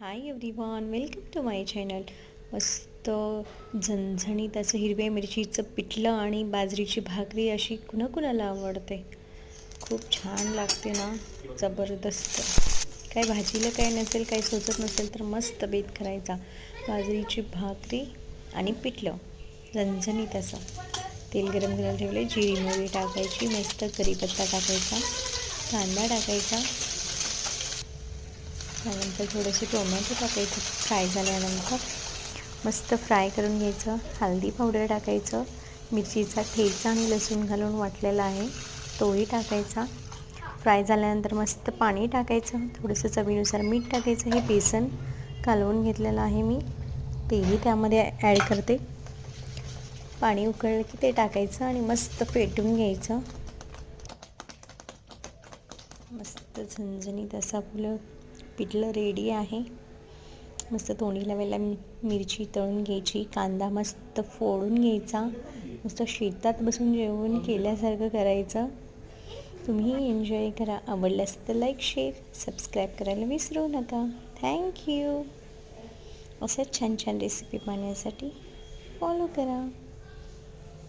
High everyone, welcome to my channel. मस्त झणझणीत असं हिरव्या मिरचीचं पिठलं आणि बाजरीची भाकरी अशी कुणाकुणाला आवडते. खूप छान लागते ना, जबरदस्त. काय भाजीला काय नसेल, काय सुचत नसेल तर मस्त बेत करायचा. बाजरीची भाकरी आणि पिठलं झणझणीत असं. तेल गरम करायला ठेवले, जिरी मोहरी टाकायची, मस्त कढीपत्ता टाकायचा, कांदा टाकायचा, त्यानंतर थोडेसे टोमॅटो टाकायचं. फ्राय झाल्यानंतर मस्त फ्राय करून घ्यायचं. हळदी पावडर टाकायचं, मिरचीचा ठेचा आणि लसूण घालून वाटलेला आहे तोही टाकायचा. फ्राय झाल्यानंतर मस्त पाणी टाकायचं, थोडंसं चवीनुसार मीठ टाकायचं. हे बेसन कालवून घेतलेलं आहे मी, तेही त्यामध्ये ॲड करते. पाणी उकळलं की ते टाकायचं आणि मस्त फेटून घ्यायचं. मस्त झणझणीत असं आपलं पिठलं रेडी आहे. मस्त तोंडी लावायला मिरची तळून घ्यायची, कांदा मस्त फोडून घ्यायचा, मस्त शेतात बसून जेवण केल्यासारखं करायचं. तुम्ही एन्जॉय करा. आवडल्यास तर लाईक शेअर सबस्क्राईब करायला विसरू नका. थँक्यू. असं छान छान रेसिपी पाहण्यासाठी फॉलो करा.